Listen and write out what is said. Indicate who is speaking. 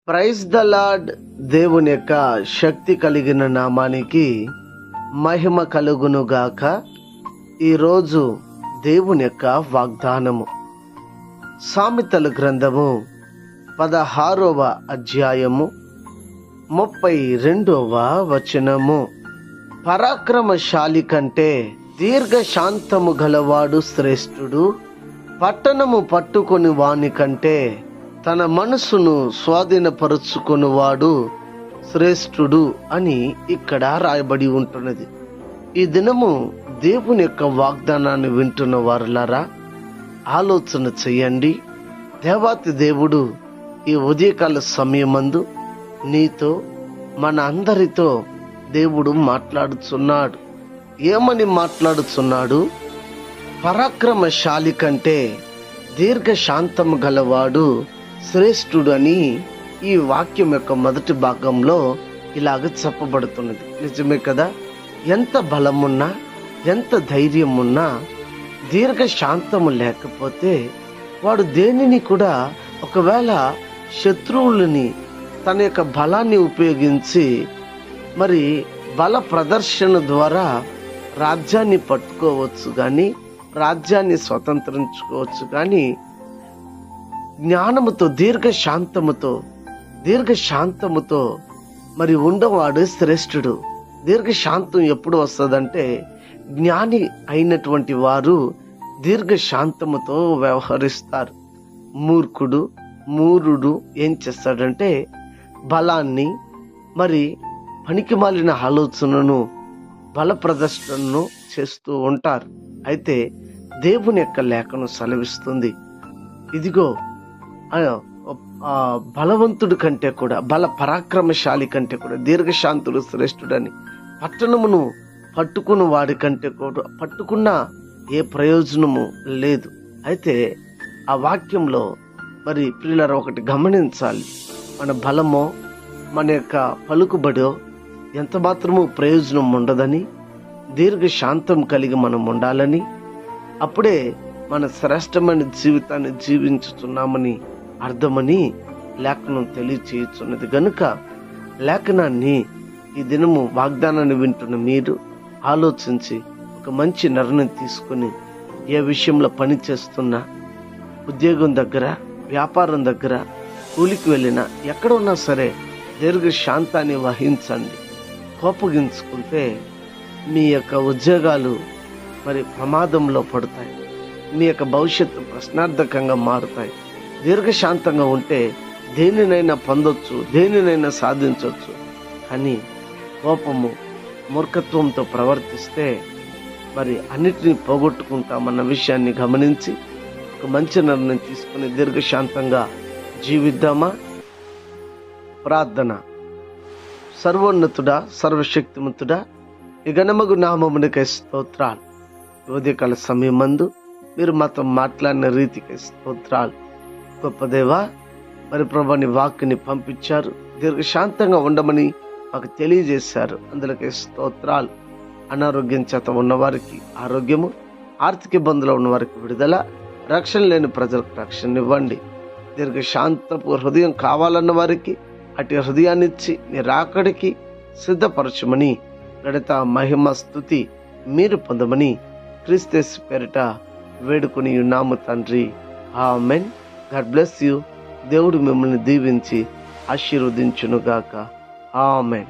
Speaker 1: Praise the lord. దేవుని యొక్క శక్తి కలిగిన నామానికి మహిమ కలుగును గాక. ఈరోజు దేవుని యొక్క వాగ్దానము సామెతల గ్రంథము 16వ అధ్యాయము 32వ వచనము. పరాక్రమశాలి కంటే దీర్ఘశాంతము గలవాడు శ్రేష్ఠుడు, పట్టణము పట్టుకొని వాని కంటే తన మనసును స్వాధీనపరుచుకునివాడు శ్రేష్ఠుడు అని ఇక్కడ రాయబడి ఉంటున్నది. ఈ దినము దేవుని యొక్క వాగ్దానాన్ని వింటున్న వారులారా, ఆలోచన చెయ్యండి. దేవాతి దేవుడు ఈ ఉదయకాల సమయమందు నీతో, మన అందరితో దేవుడు మాట్లాడుచున్నాడు. ఏమని మాట్లాడుచున్నాడు? పరాక్రమశాలి కంటే దీర్ఘశాంతము గలవాడు శ్రేష్ఠుడు అని ఈ వాక్యం యొక్క మొదటి భాగంలో ఇలాగ చెప్పబడుతున్నది. నిజమే కదా? ఎంత బలమున్నా, ఎంత ధైర్యం ఉన్నా, దీర్ఘశాంతము లేకపోతే వాడు దేనిని కూడా, ఒకవేళ శత్రువులని తన యొక్క బలాన్ని ఉపయోగించి మరి బల ప్రదర్శన ద్వారా రాజ్యాన్ని పట్టుకోవచ్చు కానీ, రాజ్యాన్ని స్వతంత్రించుకోవచ్చు కానీ, జ్ఞానముతో దీర్ఘశాంతముతో మరి ఉండవాడు శ్రేష్ఠుడు. దీర్ఘశాంతం ఎప్పుడు వస్తుందంటే, జ్ఞాని అయినటువంటి వారు దీర్ఘశాంతముతో వ్యవహరిస్తారు. మూరుడు ఏం చేస్తాడంటే, బలాన్ని మరి పనికిమాలిన ఆలోచనను, బల ప్రదర్శనను చేస్తూ ఉంటారు. అయితే దేవుని యొక్క లేఖను సెలవిస్తుంది, ఇదిగో బలవంతుడి కంటే కూడా, బల పరాక్రమశాలి కంటే కూడా దీర్ఘశాంతుడు శ్రేష్ఠుడని. పట్టణమును పట్టుకున్న వాడి కంటే కూడా పట్టుకున్న ఏ ప్రయోజనము లేదు. అయితే ఆ వాక్యంలో మరి ప్రియులారా ఒకటి గమనించాలి. మన బలమో, మన యొక్క పలుకుబడో ఎంత మాత్రము ప్రయోజనం ఉండదని, దీర్ఘశాంతం కలిగి మనం ఉండాలని, అప్పుడే మన శ్రేష్టమైన జీవితాన్ని జీవించుతున్నామని అర్థమని లేఖనం తెలియచేయుచున్నది. గనుక లేఖనాన్ని ఈ దినము వాగ్దానాన్ని వింటున్న మీరు ఆలోచించి ఒక మంచి నిర్ణయం తీసుకుని, ఏ విషయంలో పని చేస్తున్నా, ఉద్యోగం దగ్గర, వ్యాపారం దగ్గర, కూలికి వెళ్ళినా, ఎక్కడ ఉన్నా సరే దీర్ఘశాంతాన్ని వహించండి. కోపగించుకుంటే మీ యొక్క ఉద్యోగాలు మరి ప్రమాదంలో పడతాయి. మీ యొక్క భవిష్యత్తు ప్రశ్నార్థకంగా మారుతాయి. దీర్ఘశాంతంగా ఉంటే దేనినైనా పొందొచ్చు, దేనినైనా సాధించవచ్చు. కానీ కోపము, మూర్ఖత్వంతో ప్రవర్తిస్తే మరి అన్నిటినీ పోగొట్టుకుంటామన్న విషయాన్ని గమనించి ఒక మంచి నిర్ణయం తీసుకుని దీర్ఘశాంతంగా జీవిద్దామా? ప్రార్థన. సర్వోన్నతుడా, సర్వశక్తిమంతుడా, ఈ ఘనమగు నామమునికై స్తోత్రాలు. ఉదయకాల సమయమందు మీరు మాతో మాట్లాడిన రీతికి స్తోత్రాలు. గొప్ప దేవా, మరి ప్రభు నీ వాక్యని పంపించారు, దీర్ఘశాంతంగా ఉండమని మాకు తెలియజేశారు. అందులోకి స్తోత్రాలు. అనారోగ్యం చేత ఉన్నవారికి ఆరోగ్యము, ఆర్థిక ఇబ్బందులు ఉన్న వారికి విడుదల, రక్షణ లేని ప్రజలకు రక్షణ ఇవ్వండి. దీర్ఘశాంతపు హృదయం కావాలన్న వారికి అటు హృదయాన్నిచ్చి నీ రాకడికి సిద్ధపరచమని, గడిత మహిమ స్తుతి మీరు పొందమని క్రీస్తు పేరిట వేడుకొని ఉన్నాము తండ్రి. ఆమేన్. God bless you. దేవుడు మిమ్మల్ని దీవించి ఆశీర్వదించునుగాక. ఆమేన్.